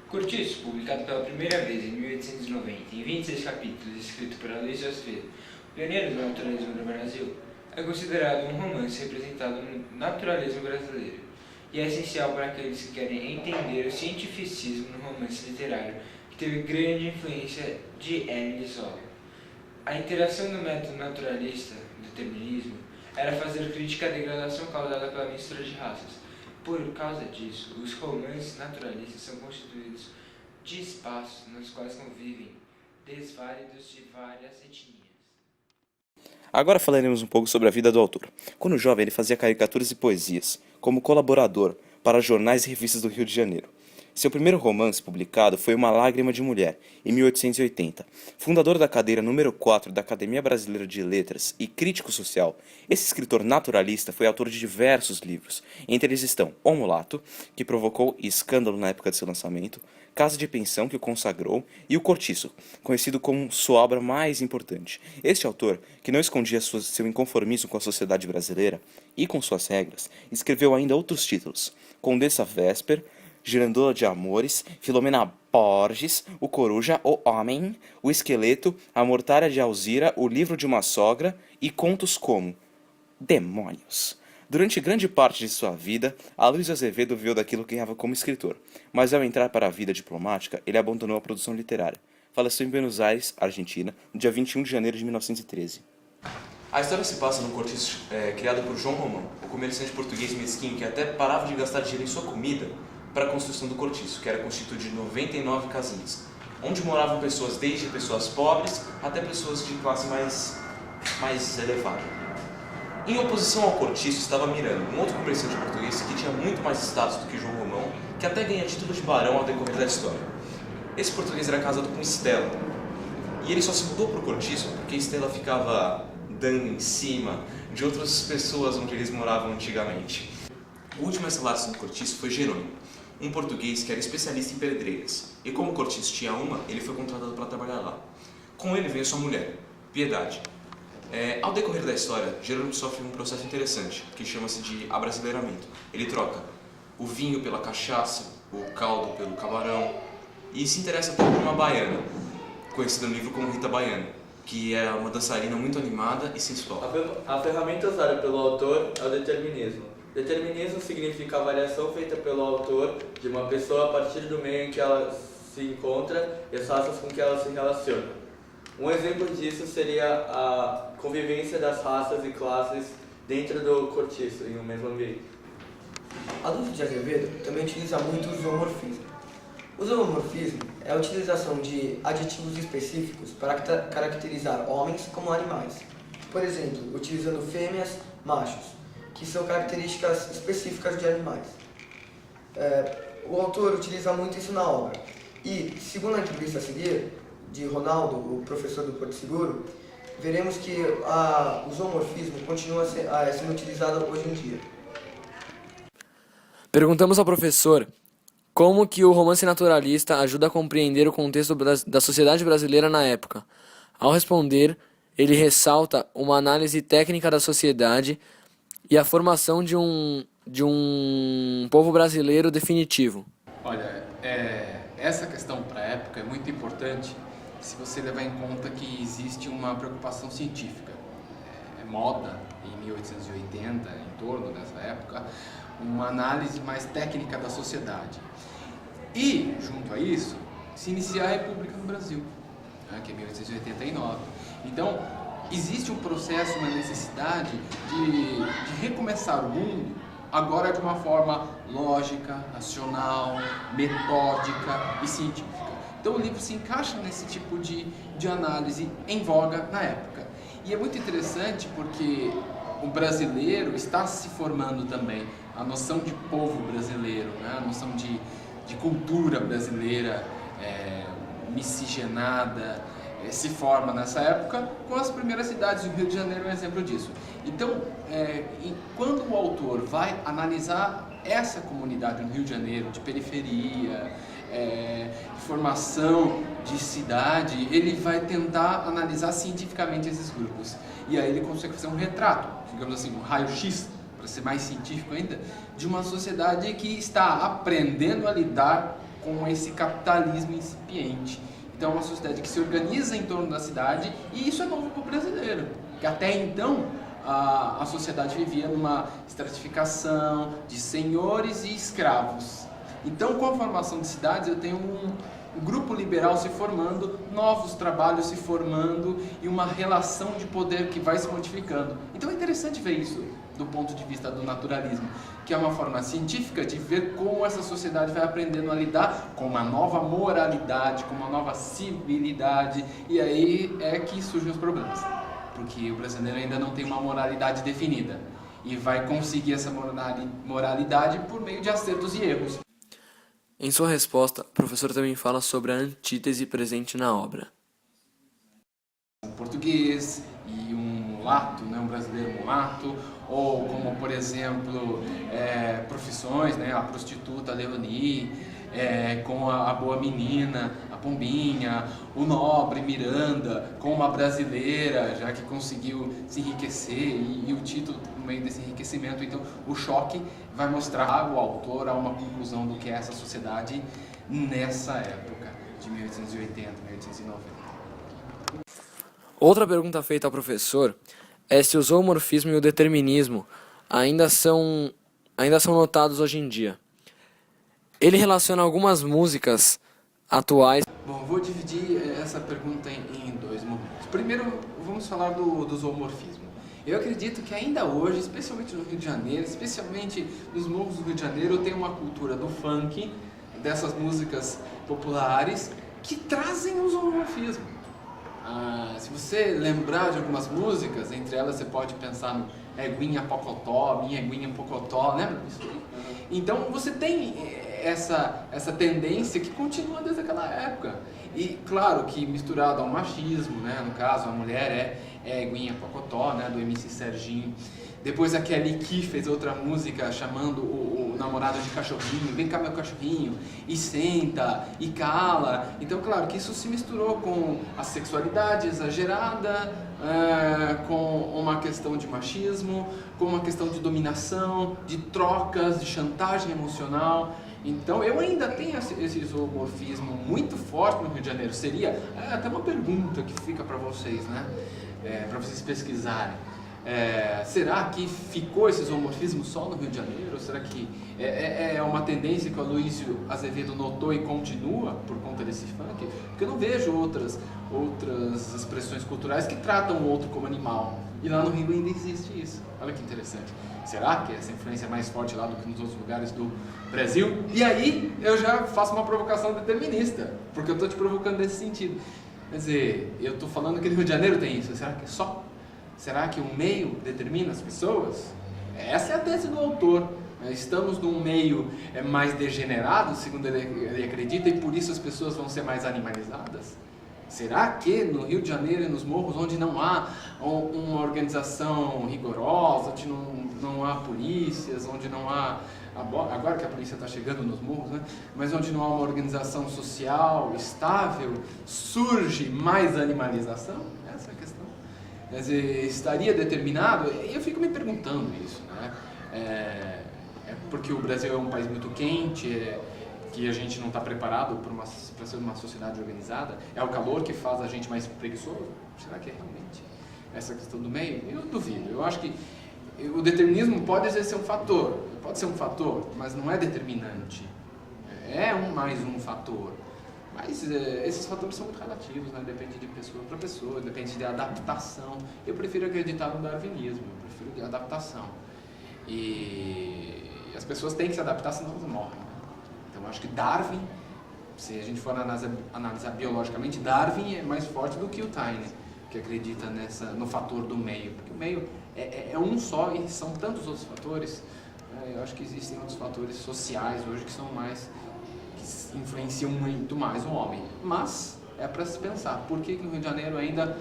Cortiço, publicado pela primeira vez em 1890, em 26 capítulos, escrito por Aloysio Azevedo, pioneiro do naturalismo no Brasil, é considerado um romance representado no naturalismo brasileiro, e é essencial para aqueles que querem entender o cientificismo no romance literário, que teve grande influência de Émile Zola. A interação do método naturalista, determinismo, era fazer crítica à degradação causada pela mistura de raças. Por causa disso, os romances naturalistas são constituídos de espaços nos quais convivem desválidos de várias etnias. Agora falaremos um pouco sobre a vida do autor. Quando jovem, ele fazia caricaturas e poesias, como colaborador para jornais e revistas do Rio de Janeiro. Seu primeiro romance publicado foi Uma Lágrima de Mulher, em 1880. Fundador da cadeira número 4 da Academia Brasileira de Letras e crítico social, esse escritor naturalista foi autor de diversos livros. Entre eles estão O Mulato, que provocou escândalo na época de seu lançamento, Casa de Pensão, que o consagrou, e O Cortiço, conhecido como sua obra mais importante. Este autor, que não escondia seu inconformismo com a sociedade brasileira e com suas regras, escreveu ainda outros títulos: Condessa Vesper, Girandola de Amores, Filomena Borges, O Coruja, O Homem, O Esqueleto, A Mortalha de Alzira, O Livro de uma Sogra e contos como Demônios. Durante grande parte de sua vida, Aloysio Azevedo viveu daquilo que ganhava como escritor, mas ao entrar para a vida diplomática, ele abandonou a produção literária. Faleceu em Buenos Aires, Argentina, no dia 21 de janeiro de 1913. A história se passa num cortiço criado por João Romão, o comerciante português mesquinho que até parava de gastar dinheiro em sua comida para a construção do cortiço, que era constituído de 99 casinhas, onde moravam pessoas desde pessoas pobres até pessoas de classe mais elevada. Em oposição ao cortiço estava Miranda, um outro comerciante português que tinha muito mais status do que João Romão, que até ganha título de barão ao decorrer da história. Esse português era casado com Estela, e ele só se mudou para o cortiço porque Estela ficava dando em cima de outras pessoas onde eles moravam antigamente. O último a instalar-se no cortiço foi Jerônimo, um português que era especialista em pedreiras, e como o cortiço tinha uma, ele foi contratado para trabalhar lá. Com ele veio sua mulher, Piedade. Ao decorrer da história, Jerônimo sofre um processo interessante, que chama-se de abrasileiramento. Ele troca o vinho pela cachaça, o caldo pelo camarão, e se interessa por uma baiana, conhecida no livro como Rita Baiana, que é uma dançarina muito animada e sensual. A ferramenta usada pelo autor é o determinismo. Determinismo significa a avaliação feita pelo autor de uma pessoa a partir do meio em que ela se encontra e as raças com que ela se relaciona. Um exemplo disso seria a convivência das raças e classes dentro do cortiço, em um mesmo ambiente. Aloysio de Azevedo também utiliza muito o zoomorfismo. O zoomorfismo é a utilização de adjetivos específicos para caracterizar homens como animais. Por exemplo, utilizando fêmeas, machos, que são características específicas de animais. O autor utiliza muito isso na obra. E, segundo a entrevista a seguir, de Ronaldo, o professor do Porto Seguro, veremos que o zoomorfismo continua sendo utilizado hoje em dia. Perguntamos ao professor como que o romance naturalista ajuda a compreender o contexto da sociedade brasileira na época. Ao responder, ele ressalta uma análise técnica da sociedade e a formação de um povo brasileiro definitivo. Olha, essa questão para a época é muito importante se você levar em conta que existe uma preocupação científica. É moda, em 1880, em torno dessa época, uma análise mais técnica da sociedade. E, junto a isso, se inicia a República no Brasil, que é 1889. Então, existe um processo, uma necessidade de recomeçar o mundo agora de uma forma lógica, racional, metódica e científica. Então o livro se encaixa nesse tipo de análise em voga na época. E é muito interessante porque o brasileiro está se formando também, a noção de povo brasileiro, né? A noção de cultura brasileira miscigenada, se forma nessa época com as primeiras cidades. O Rio de Janeiro é um exemplo disso. Então, quando o autor vai analisar essa comunidade no Rio de Janeiro, de periferia, de formação de cidade, ele vai tentar analisar cientificamente esses grupos. e aí ele consegue fazer um retrato, digamos assim, um raio-x, para ser mais científico ainda, de uma sociedade que está aprendendo a lidar com esse capitalismo incipiente. Então é uma sociedade que se organiza em torno da cidade, e isso é novo para o brasileiro, que até então a sociedade vivia numa estratificação de senhores e escravos. Então, com a formação de cidades, eu tenho um grupo liberal se formando, novos trabalhos se formando e uma relação de poder que vai se modificando. Então é interessante ver isso do ponto de vista do naturalismo, que é uma forma científica de ver como essa sociedade vai aprendendo a lidar com uma nova moralidade, com uma nova civilidade, e aí é que surgem os problemas, porque o brasileiro ainda não tem uma moralidade definida e vai conseguir essa moralidade por meio de acertos e erros. Em sua resposta, o professor também fala sobre a antítese presente na obra. Um português e um mulato, né, um brasileiro mulato, ou como, por exemplo, profissões, né, a prostituta Leonie, com a boa menina, a Pombinha, o nobre Miranda, com uma brasileira, já que conseguiu se enriquecer, e o título, no meio desse enriquecimento, então o choque vai mostrar o autor a uma conclusão do que é essa sociedade nessa época, de 1880, 1890. Outra pergunta feita ao professor é se o zoomorfismo e o determinismo ainda são notados hoje em dia. Ele relaciona algumas músicas atuais. Bom, vou dividir essa pergunta em dois momentos. Primeiro, vamos falar do zoomorfismo. Eu acredito que ainda hoje, especialmente no Rio de Janeiro, especialmente nos morros do Rio de Janeiro, tem uma cultura do funk, dessas músicas populares, que trazem o zoomorfismo. Se você lembrar de algumas músicas, entre elas você pode pensar no Eguinha Pocotó, Minha Eguinha Pocotó, lembra disso? Então você tem essa tendência que continua desde aquela época. E claro que misturado ao machismo, né? No caso a mulher é Eguinha Pocotó, né? Do MC Serginho. Depois a Kelly Key fez outra música chamando o namorado de cachorrinho, vem cá meu cachorrinho, e senta, e cala. Então claro que isso se misturou com a sexualidade exagerada, com uma questão de machismo, com uma questão de dominação, de trocas, de chantagem emocional. Então eu ainda tenho esse zoomorfismo muito forte no Rio de Janeiro. Seria até uma pergunta que fica para vocês, né? Para vocês pesquisarem. Será que ficou esse zoomorfismo só no Rio de Janeiro? Ou será que é uma tendência que o Aloysio Azevedo notou e continua por conta desse funk? Porque eu não vejo outras expressões culturais que tratam o outro como animal. E lá no Rio ainda existe isso. Olha que interessante. Será que essa influência é mais forte lá do que nos outros lugares do Brasil? E aí eu já faço uma provocação determinista, porque eu estou te provocando nesse sentido. Quer dizer, eu estou falando que no Rio de Janeiro tem isso. Será que é só? Será que o meio determina as pessoas? Essa é a tese do autor. Estamos num meio mais degenerado, segundo ele acredita, e por isso as pessoas vão ser mais animalizadas? Será que no Rio de Janeiro e nos morros, onde não há uma organização rigorosa, onde não há polícias, onde não há... Agora que a polícia está chegando nos morros, né? Mas onde não há uma organização social estável, surge mais animalização? Essa é a questão. Quer dizer, estaria determinado? E eu fico me perguntando isso, né? Porque o Brasil é um país muito quente, que a gente não está preparado para ser uma sociedade organizada? É o calor que faz a gente mais preguiçoso? Será que é realmente essa questão do meio? Eu duvido. Eu acho que o determinismo pode ser um fator, mas não é determinante. É mais um fator. Mas esses fatores são muito relativos, né? Depende de pessoa para pessoa, depende de adaptação. Eu prefiro acreditar no darwinismo, eu prefiro adaptação. E as pessoas têm que se adaptar, senão elas morrem. Então eu acho que Darwin, se a gente for analisar biologicamente, Darwin é mais forte do que o Taine, que acredita no fator do meio. Porque o meio é um só e são tantos outros fatores. Eu acho que existem outros fatores sociais hoje que influenciam muito mais o homem. Mas é para se pensar, por que no Rio de Janeiro ainda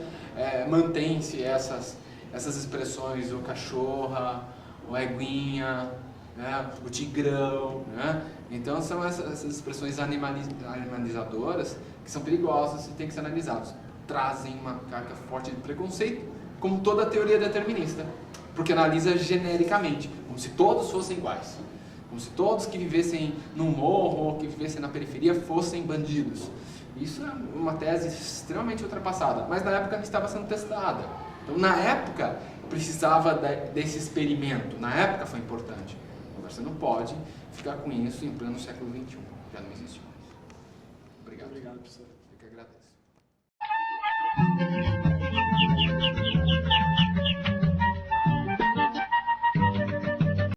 mantém-se essas expressões, o cachorra, o eguinha, né, o tigrão, né? Então são essas expressões animalizadoras que são perigosas e têm que ser analisadas. Trazem uma carga forte de preconceito, como toda teoria determinista, porque analisa genericamente, como se todos fossem iguais, como se todos que vivessem num morro ou que vivessem na periferia fossem bandidos. Isso é uma tese extremamente ultrapassada, mas na época estava sendo testada. Então, na época, precisava desse experimento, na época foi importante. Agora, você não pode ficar com isso em pleno século XXI, já não existe mais. Obrigado. Obrigado, professor. Eu que agradeço.